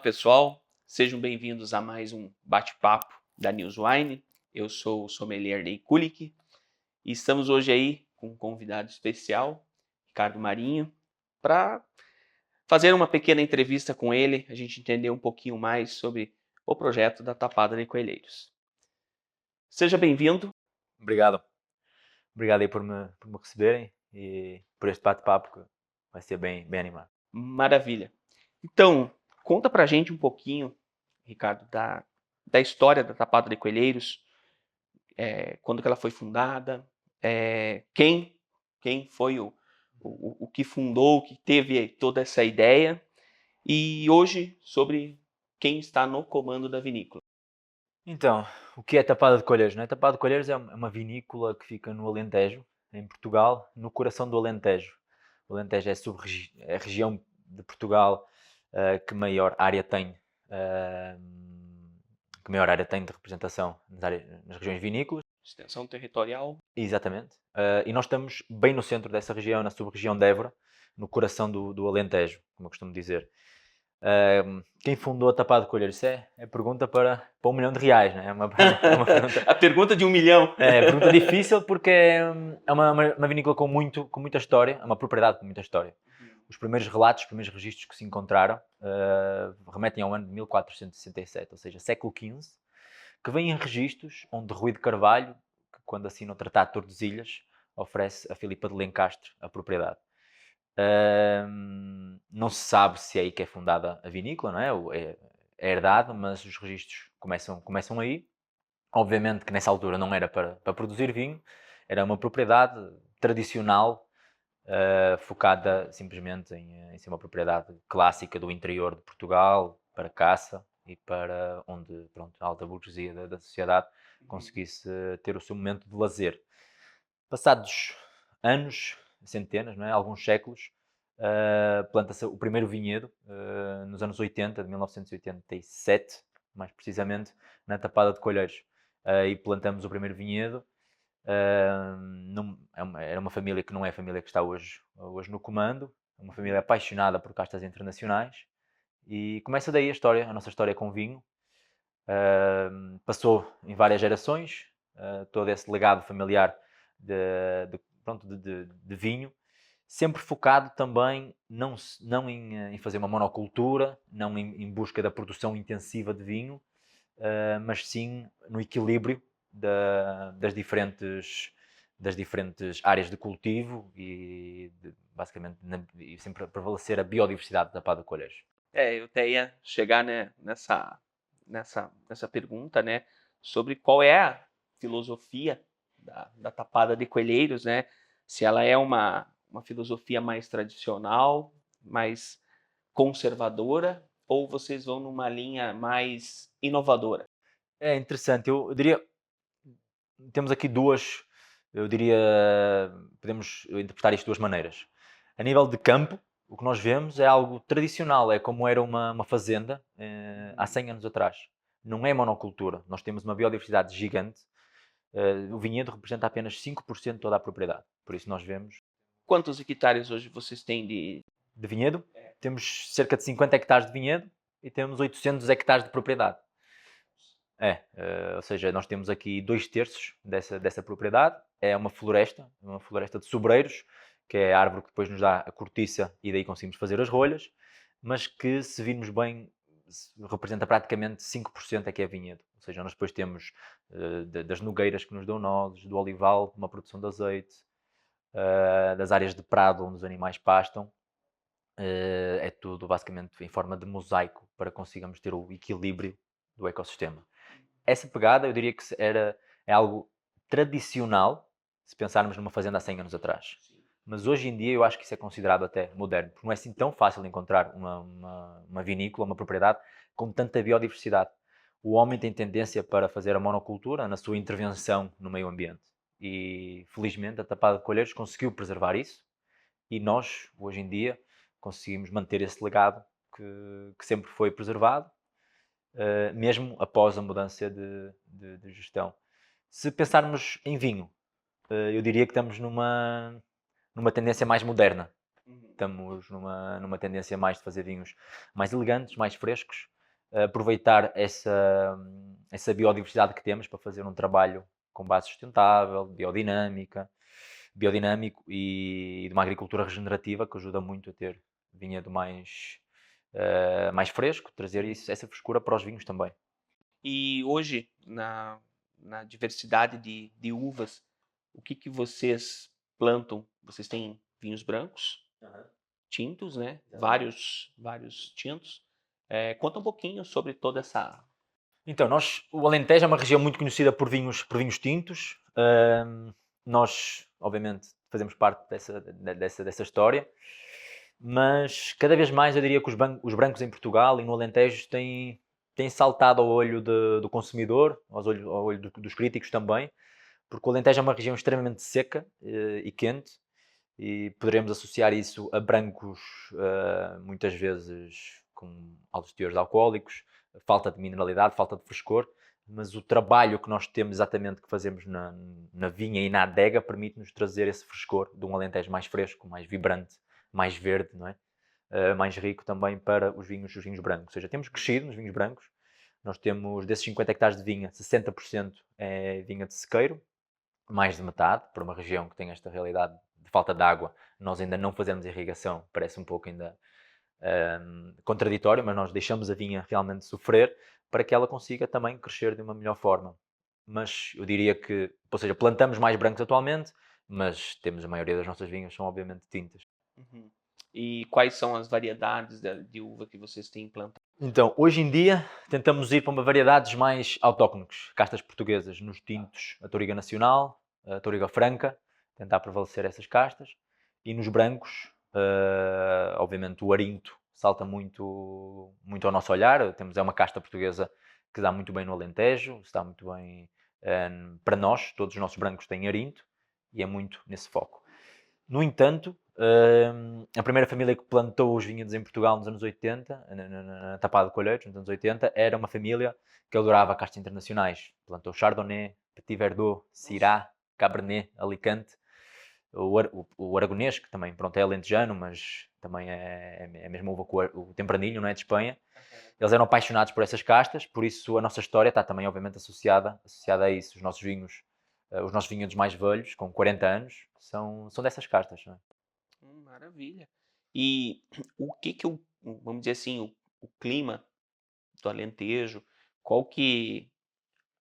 pessoal, sejam bem-vindos a mais um bate-papo da Newswine. Eu sou o sommelier Ney Kulik e estamos hoje aí com um convidado especial, Ricardo Marinho, para fazer uma pequena entrevista com ele, a gente entender um pouquinho mais sobre o projeto da Tapada de Coelheiros. Seja bem-vindo. Obrigado. Obrigado aí por me receberem e por este bate-papo que vai ser bem animado. Maravilha. Então, conta pra gente um pouquinho, Ricardo, da história da Tapada de Coelheiros, quando que ela foi fundada, quem foi o que fundou, o que teve toda essa ideia, e hoje sobre quem está no comando da vinícola. Então, o que é Tapada de Colheiros? Não é? Tapada de Colheiros é uma vinícola que fica no Alentejo, em Portugal, no coração do Alentejo. O Alentejo é a região de Portugal que maior área tem de representação nas regiões vinícolas. Extensão territorial. Exatamente. E nós estamos bem no centro dessa região, na sub-região de Évora, no coração do Alentejo, como eu costumo dizer. Quem fundou a Tapada de Colheiros? Isso é pergunta para R$1 milhão, não é? É uma pergunta, A pergunta de 1 milhão. pergunta difícil porque é uma vinícola com muita história, é uma propriedade com muita história. Os primeiros relatos, os primeiros registros que se encontraram remetem ao ano de 1467, ou seja, século XV, que vêm em registros onde Rui de Carvalho, que quando assina o Tratado de Tordesilhas, oferece a Filipa de Lencastre a propriedade. Não se sabe se é aí que é fundada a vinícola, não é? É herdado, mas os registros começam aí. Obviamente que nessa altura não era para produzir vinho, era uma propriedade tradicional, focada simplesmente em ser uma propriedade clássica do interior de Portugal, para caça e para onde a alta burguesia da sociedade conseguisse ter o seu momento de lazer. Passados anos, centenas, não é? Alguns séculos, planta-se o primeiro vinhedo, nos anos 80, de 1987, mais precisamente, na Tapada de Colheiros. E plantamos o primeiro vinhedo. Era uma família que não é a família que está hoje no comando, uma família apaixonada por castas internacionais. E começa daí a nossa história com vinho. Passou em várias gerações, todo esse legado familiar de vinho, sempre focado também não em fazer uma monocultura, não em busca da produção intensiva de vinho, mas sim no equilíbrio das diferentes áreas de cultivo e basicamente e sempre prevalecer a biodiversidade da Tapada de Colheiros. Eu até ia chegar, né, nessa pergunta, né, sobre qual é a filosofia da Tapada de Coelheiros, né? Se ela é uma filosofia mais tradicional, mais conservadora, ou vocês vão numa linha mais inovadora? É interessante, eu diria, temos aqui eu diria, podemos interpretar isto de duas maneiras. A nível de campo, o que nós vemos é algo tradicional, é como era uma fazenda há 100 anos atrás. Não é monocultura, nós temos uma biodiversidade gigante. O vinhedo representa apenas 5% de toda a propriedade, por isso nós vemos. Quantos hectares hoje vocês têm De vinhedo, temos cerca de 50 hectares de vinhedo e temos 800 hectares de propriedade. Ou seja, nós temos aqui 2/3 dessa propriedade. É uma floresta de sobreiros, que é a árvore que depois nos dá a cortiça e daí conseguimos fazer as rolhas, mas que, se virmos bem, representa praticamente 5% é que é vinhedo. Ou seja, nós depois temos das nogueiras que nos dão nozes, do olival, uma produção de azeite, das áreas de prado onde os animais pastam. É tudo basicamente em forma de mosaico para consigamos ter o equilíbrio do ecossistema. Essa pegada, eu diria que é algo tradicional, se pensarmos numa fazenda há 100 anos atrás. Mas hoje em dia eu acho que isso é considerado até moderno, porque não é assim tão fácil encontrar uma vinícola, uma propriedade com tanta biodiversidade. O homem tem tendência para fazer a monocultura na sua intervenção no meio ambiente. E felizmente a Tapada de Colheiros conseguiu preservar isso e nós, hoje em dia, conseguimos manter esse legado que sempre foi preservado, mesmo após a mudança de gestão. Se pensarmos em vinho, eu diria que estamos numa tendência mais moderna. Estamos numa tendência mais de fazer vinhos mais elegantes, mais frescos, aproveitar essa biodiversidade que temos para fazer um trabalho com base sustentável, biodinâmico e de uma agricultura regenerativa que ajuda muito a ter vinhedo mais fresco, trazer essa frescura para os vinhos também. E hoje, na diversidade de uvas, o que vocês plantam? Vocês têm vinhos brancos, tintos, né? Vários tintos. Conta um pouquinho sobre toda essa... Então, o Alentejo é uma região muito conhecida por vinhos tintos. Nós, obviamente, fazemos parte dessa história, mas cada vez mais eu diria que os brancos em Portugal e no Alentejo têm saltado ao olho do consumidor, ao olho dos críticos também, porque o Alentejo é uma região extremamente seca e quente, e poderemos associar isso a brancos muitas vezes com altos teores alcoólicos, falta de mineralidade, falta de frescor, mas o trabalho que nós temos exatamente que fazemos na vinha e na adega permite-nos trazer esse frescor de um Alentejo mais fresco, mais vibrante, mais verde, não é? Mais rico também para os vinhos brancos. Ou seja, temos crescido nos vinhos brancos. Nós temos, desses 50 hectares de vinha, 60% é vinha de sequeiro, mais de metade, para uma região que tem esta realidade de falta de água. Nós ainda não fazemos irrigação, parece um pouco ainda contraditório, mas nós deixamos a vinha realmente sofrer para que ela consiga também crescer de uma melhor forma. Mas eu diria que, ou seja, plantamos mais brancos atualmente, mas temos a maioria das nossas vinhas são obviamente tintas. Uhum. E quais são as variedades de uva que vocês têm plantado? Então, hoje em dia, tentamos ir para uma variedades mais autóctones, castas portuguesas, nos tintos, a Touriga Nacional, a Touriga Franca, tentar prevalecer essas castas, e nos brancos, obviamente o Arinto salta muito ao nosso olhar. É uma casta portuguesa que dá muito bem no Alentejo, está muito bem para nós, todos os nossos brancos têm Arinto, e é muito nesse foco. No entanto, a primeira família que plantou os vinhedos em Portugal nos anos 80, na Tapada de Colheiros, nos anos 80, era uma família que adorava castas internacionais. Plantou Chardonnay, Petit Verdot, Syrah, Cabernet, Alicante, o Aragonês, que também pronto, é alentejano, mas também é a mesma uva que o Tempranillo, não é, de Espanha. Eles eram apaixonados por essas castas, por isso a nossa história está também obviamente associada a isso. Os nossos vinhedos mais velhos, com 40 anos, são dessas castas. Não é? Maravilha. E o que vamos dizer assim, o clima do Alentejo, qual que,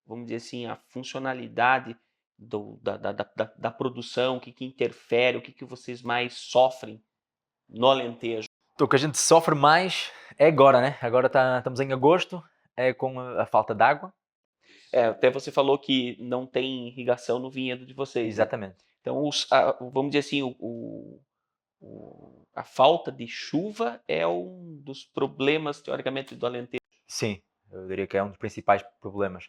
vamos dizer assim, a funcionalidade da produção, o que interfere, o que vocês mais sofrem no Alentejo? O que a gente sofre mais é agora, né? Agora estamos em agosto, é com a falta de água. Até você falou que não tem irrigação no vinhedo de vocês, né? Exatamente. Então, vamos dizer assim, a falta de chuva é um dos problemas, teoricamente, do Alentejo. Sim, eu diria que é um dos principais problemas.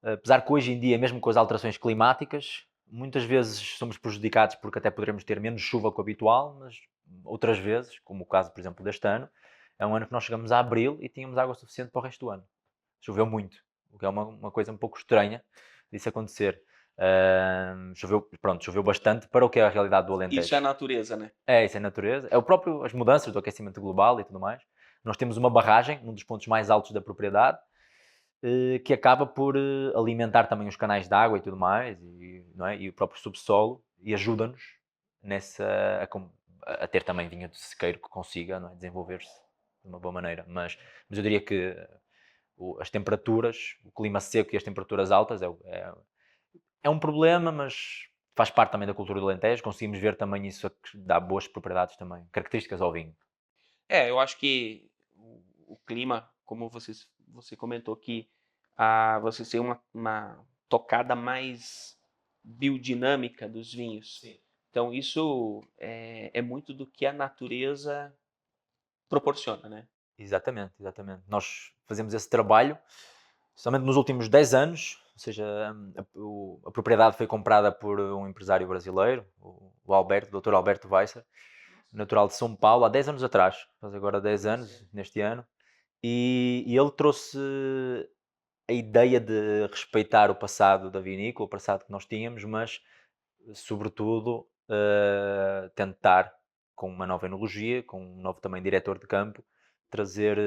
Apesar que hoje em dia, mesmo com as alterações climáticas, muitas vezes somos prejudicados porque até poderemos ter menos chuva que o habitual, mas outras vezes, como o caso, por exemplo, deste ano, é um ano que nós chegamos a abril e tínhamos água suficiente para o resto do ano. Choveu muito, o que é uma coisa um pouco estranha disso acontecer. Choveu bastante para o que é a realidade do Alentejo. Isso é a natureza, né? Isso é a natureza. É as mudanças do aquecimento global e tudo mais. Nós temos uma barragem, num dos pontos mais altos da propriedade, que acaba por alimentar também os canais de água e tudo mais, não é? E o próprio subsolo, e ajuda-nos a ter também vinho de sequeiro que consiga, não é? Desenvolver-se de uma boa maneira. Mas eu diria que as temperaturas, o clima seco e as temperaturas altas é um problema, mas faz parte também da cultura do Alentejo. Conseguimos ver também isso dá boas propriedades também, características ao vinho. Eu acho que o clima, como você comentou que você tem uma tocada mais biodinâmica dos vinhos. Sim. Então isso é muito do que a natureza proporciona, né? Exatamente. Nós fazemos esse trabalho, somente nos últimos 10 anos, ou seja, a propriedade foi comprada por um empresário brasileiro, o Dr. Alberto Weisser, natural de São Paulo, há 10 anos atrás, faz agora 10 anos, neste ano, e ele trouxe a ideia de respeitar o passado da vinícola, o passado que nós tínhamos, mas, sobretudo, tentar, com uma nova enologia, com um novo também diretor de campo, trazer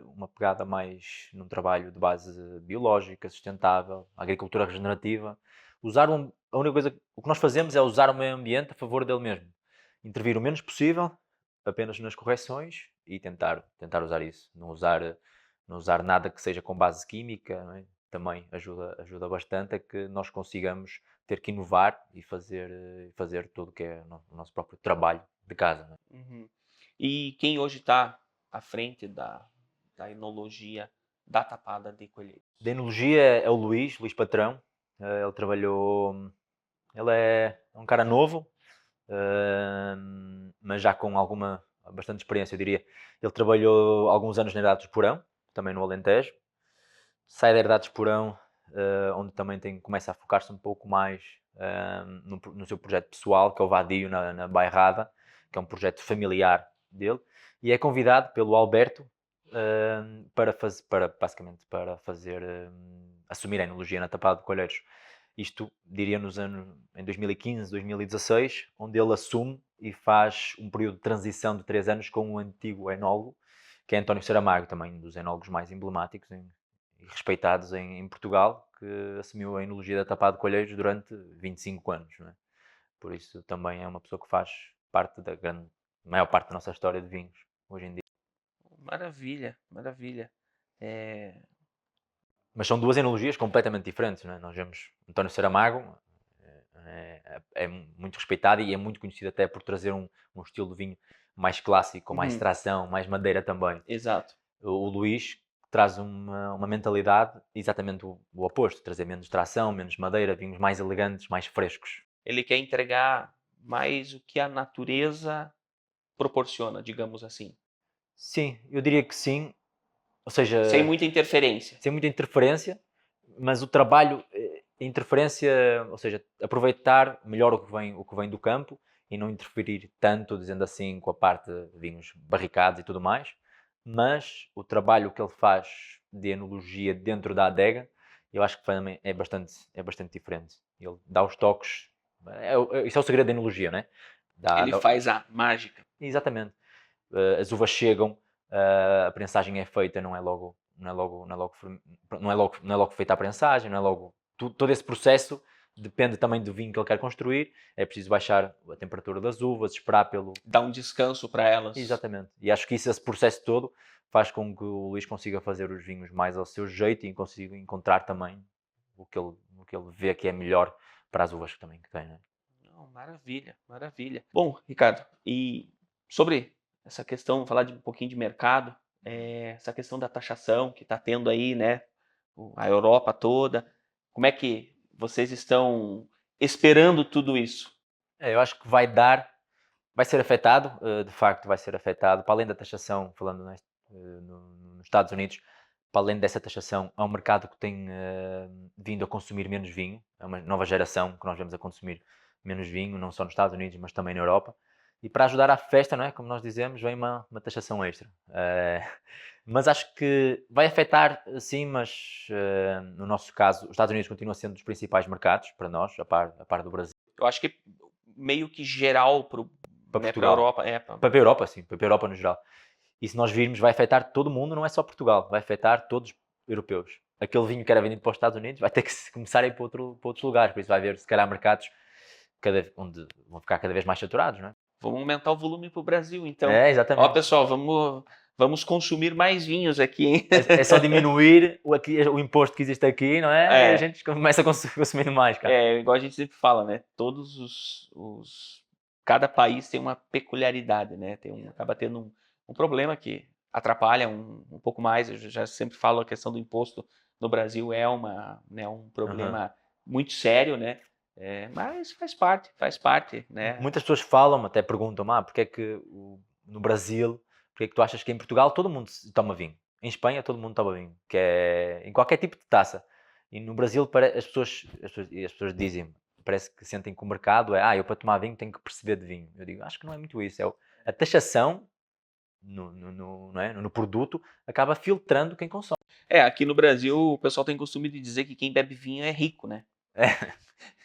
uma pegada mais num trabalho de base biológica, sustentável, agricultura regenerativa. A única coisa, o que nós fazemos é usar o meio ambiente a favor dele mesmo. Intervir o menos possível, apenas nas correções e tentar usar isso. Não usar nada que seja com base química, não é? Também ajuda bastante a que nós consigamos ter que inovar e fazer tudo o que é o nosso próprio trabalho de casa. Não é? Uhum. E quem hoje está à frente da enologia da Tapada de Colheita? Da enologia é o Luís Patrão. Ele trabalhou. Ele é um cara novo, mas já com bastante experiência, eu diria. Ele trabalhou alguns anos na Herdade dos Porão, também no Alentejo. Sai da Herdade dos Porão, onde também começa a focar-se um pouco mais no seu projeto pessoal, que é o Vadio na Bairrada, que é um projeto familiar dele. E é convidado pelo Alberto basicamente para assumir a enologia na Tapada de Colheiros. Isto diria em 2015, 2016, onde ele assume e faz um período de transição de 3 anos com um antigo enólogo, que é António Saramago, também um dos enólogos mais emblemáticos e respeitados em Portugal, que assumiu a enologia da Tapada de Colheiros durante 25 anos. Não é? Por isso também é uma pessoa que faz parte maior parte da nossa história de vinhos, hoje em dia. Maravilha, maravilha. Mas são duas enologias completamente diferentes. Não é? Nós vemos António Saramago, é muito respeitado e é muito conhecido até por trazer um estilo de vinho mais clássico, com mais tração, mais madeira também. Exato. O Luís traz uma mentalidade exatamente o oposto, trazer menos tração, menos madeira, vinhos mais elegantes, mais frescos. Ele quer entregar mais o que a natureza proporciona, digamos assim. Sim, eu diria que sim. Ou seja, sem muita interferência. Sem muita interferência, mas o trabalho, interferência, ou seja, aproveitar melhor o que vem do campo e não interferir tanto, dizendo assim, com a parte de vinhos barricados e tudo mais, mas o trabalho que ele faz de enologia dentro da adega, eu acho que também é bastante diferente. Ele dá os toques, isso é o segredo da enologia, não é? Ele faz a mágica. Exatamente. As uvas chegam, a prensagem é feita, não é logo feita a prensagem, não é logo todo esse processo depende também do vinho que ele quer construir. É preciso baixar a temperatura das uvas, esperar pelo dar um descanso para elas. Exatamente. E acho que esse processo todo faz com que o Luís consiga fazer os vinhos mais ao seu jeito e consiga encontrar também o que ele vê que é melhor para as uvas que também tem. Né? Não, maravilha, maravilha. Bom, Ricardo, e sobre essa questão, falar um pouquinho de mercado, essa questão da taxação que está tendo aí, né, a Europa toda, como é que vocês estão esperando tudo isso? Eu acho que vai ser afetado, de facto vai ser afetado, para além da taxação, falando nos Estados Unidos, para além dessa taxação, é um mercado que tem vindo a consumir menos vinho, é uma nova geração que nós vemos a consumir menos vinho, não só nos Estados Unidos, mas também na Europa. E para ajudar à festa, não é? Como nós dizemos, vem uma taxação extra. Mas acho que vai afetar, sim, mas no nosso caso, os Estados Unidos continuam sendo dos principais mercados para nós, a par do Brasil. Eu acho que meio que geral para Portugal. Europa. Para a Europa, sim, para a Europa no geral. E se nós virmos, vai afetar todo mundo, não é só Portugal, vai afetar todos os europeus. Aquele vinho que era vendido para os Estados Unidos vai ter que começar a ir para outros lugares, por isso vai haver, se calhar, mercados onde vão ficar cada vez mais saturados, não é? Vamos aumentar o volume para o Brasil, então. Exatamente. Ó, pessoal, vamos consumir mais vinhos aqui, hein? É só diminuir o imposto que existe aqui, não é? E a gente começa a consumir mais, cara. Igual a gente sempre fala, né? Cada país tem uma peculiaridade, né? Acaba tendo um problema que atrapalha um pouco mais. Eu já sempre falo a questão do imposto no Brasil um problema muito sério, né? Mas faz parte, né? Muitas pessoas falam, até perguntam, porque é que no Brasil, porque é que tu achas que em Portugal todo mundo toma vinho? Em Espanha todo mundo toma vinho, que é em qualquer tipo de taça. E no Brasil as pessoas dizem, parece que sentem que o mercado eu para tomar vinho tenho que perceber de vinho. Eu digo, acho que não é muito isso. A taxação no produto acaba filtrando quem consome. Aqui no Brasil o pessoal tem costume de dizer que quem bebe vinho é rico, né?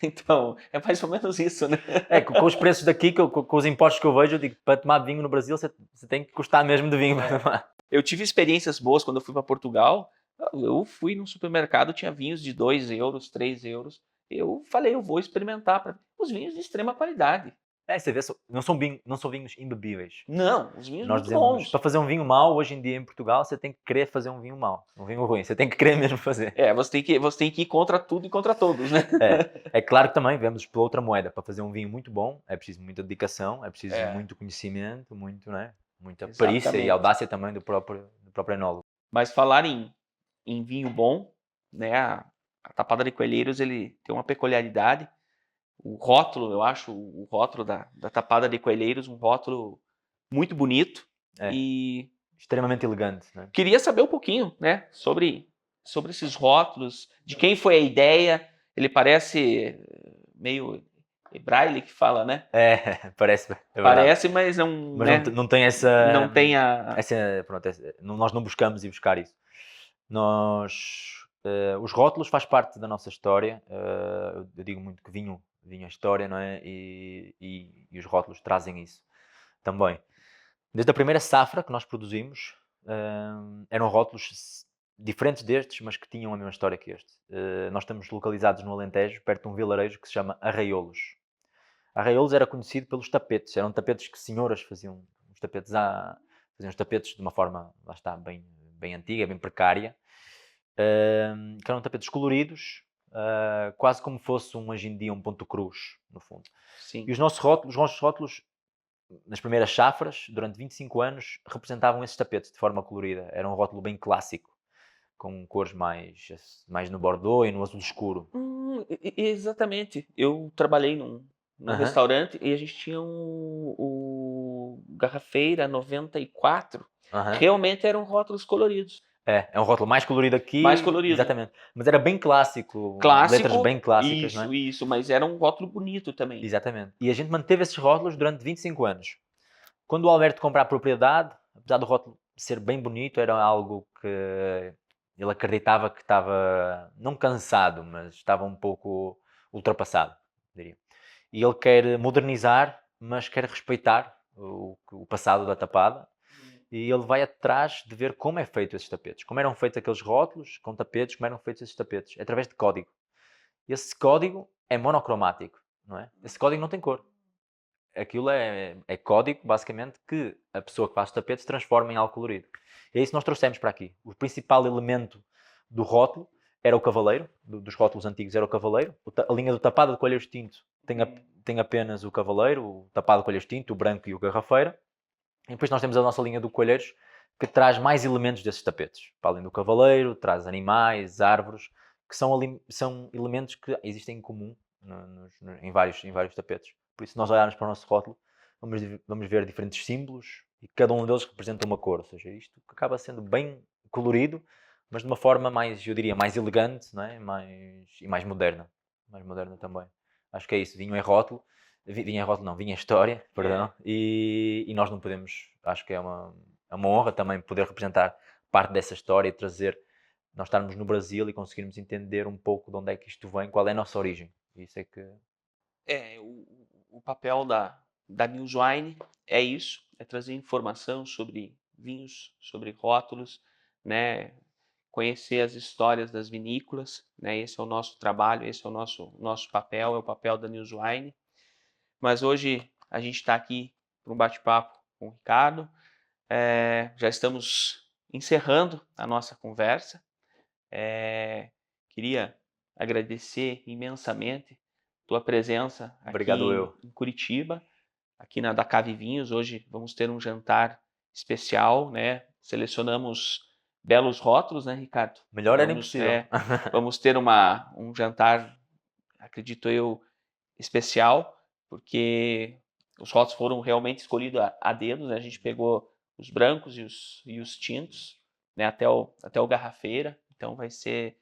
Então, é mais ou menos isso, né? Com os preços daqui, com os impostos que eu vejo, eu digo, para tomar vinho no Brasil, você tem que gostar mesmo de vinho para tomar. Eu tive experiências boas quando eu fui para Portugal. Eu fui num supermercado, tinha vinhos de 2 euros, 3 euros. Eu falei, eu vou experimentar. Os vinhos de extrema qualidade. Você vê, não são vinhos imbebíveis. Não, os vinhos Nós muito dizemos, bons. para fazer um vinho mau, hoje em dia em Portugal, você tem que querer fazer um vinho mau, um vinho ruim. Você tem que querer mesmo fazer. Você tem que ir contra tudo e contra todos, né? É claro que também vemos pela outra moeda. Para fazer um vinho muito bom, é preciso muita dedicação, é preciso muito conhecimento, muita perícia e Exatamente. audácia também do próprio enólogo. Mas falar em vinho bom, né? A Tapada de Coelheiros, ele tem uma peculiaridade. O rótulo, eu acho o rótulo da Tapada de Coelheiros um rótulo muito bonito. E extremamente elegante, né? Queria saber um pouquinho, né, sobre esses rótulos, de quem foi a ideia. Ele parece meio braille que fala, né? Parece. Parece, mas não, mas né? não tem essa. Não tem a. Pronto, nós não buscamos ir buscar isso. Os rótulos faz parte da nossa história. Eu digo muito que vinho é história, não é? E os rótulos trazem isso também. Desde a primeira safra que nós produzimos, eram rótulos diferentes destes, mas que tinham a mesma história que este. Nós estamos localizados no Alentejo, perto de um vilarejo que se chama Arraiolos. Arraiolos era conhecido pelos tapetes. Eram tapetes que senhoras faziam os tapetes de uma forma, lá está, bem antiga, bem precária. Que eram tapetes coloridos, quase como fosse hoje em dia um ponto cruz, no fundo. Sim. E os nossos rótulos, nas primeiras safras, durante 25 anos, representavam esses tapetes de forma colorida. Era um rótulo bem clássico, com cores mais no bordeaux e no azul escuro. Exatamente. Eu trabalhei num restaurante e a gente tinha o Garrafeira 94. Realmente eram rótulos coloridos. É um rótulo mais colorido aqui. Mais colorido. Exatamente. Mas era bem clássico. Letras bem clássicas, não é? Isso. Mas era um rótulo bonito também. Exatamente. E a gente manteve esses rótulos durante 25 anos. Quando o Alberto comprou a propriedade, apesar do rótulo ser bem bonito, era algo que ele acreditava que estava, não cansado, mas estava um pouco ultrapassado, diria. E ele quer modernizar, mas quer respeitar o passado da Tapada. E ele vai atrás de ver como é feito esses tapetes. Como eram feitos aqueles rótulos com tapetes, como eram feitos esses tapetes. É através de código. Esse código é monocromático, não é? Esse código não tem cor. Aquilo é código, basicamente, que a pessoa que faz os tapetes transforma em algo colorido. E é isso que nós trouxemos para aqui. O principal elemento do rótulo era o cavaleiro, dos rótulos antigos era o cavaleiro. A linha do Tapada de Coelheiros Tinto tem apenas o cavaleiro, o Tapada de Coelheiros Tinto, o branco e o garrafeira. E depois nós temos a nossa linha do Coelheiros, que traz mais elementos desses tapetes. Para além do cavaleiro, traz animais, árvores, que são elementos que existem em comum em vários tapetes. Por isso, se nós olharmos para o nosso rótulo, vamos ver diferentes símbolos e cada um deles representa uma cor. Ou seja, isto acaba sendo bem colorido, mas de uma forma mais, eu diria, mais elegante, não é? Mais moderna. Mais moderna também. Acho que é isso. Vinho é rótulo. Vinha rótulo não, vinha história, perdão. E nós não podemos, acho que é uma honra também poder representar parte dessa história e trazer, nós estarmos no Brasil e conseguirmos entender um pouco de onde é que isto vem, qual é a nossa origem. Isso é que... O papel da Newswine é isso, é trazer informação sobre vinhos, sobre rótulos, né? Conhecer as histórias das vinícolas, né? Esse é o nosso trabalho, esse é o nosso papel, é o papel da Newswine. Mas hoje a gente está aqui para um bate-papo com o Ricardo. Já estamos encerrando a nossa conversa. Queria agradecer imensamente tua presença aqui em Curitiba, aqui na Cave Vinhos. Hoje vamos ter um jantar especial, né? Selecionamos belos rótulos, né, Ricardo? Melhor era impossível. Vamos ter um jantar, acredito eu, especial, porque os rótulos foram realmente escolhidos a dedo, né? A gente pegou os brancos e os tintos, né? Até o garrafeira. Então vai ser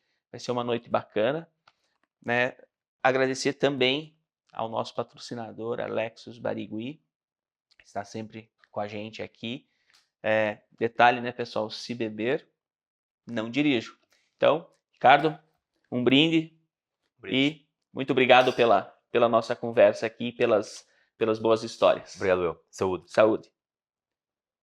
uma noite bacana, né? Agradecer também ao nosso patrocinador, Alexos Barigui, que está sempre com a gente aqui. Detalhe, né, pessoal? Se beber, não dirijo. Então, Ricardo, um brinde e Muito obrigado pela nossa conversa aqui, pelas boas histórias. Obrigado, eu. Saúde. Saúde.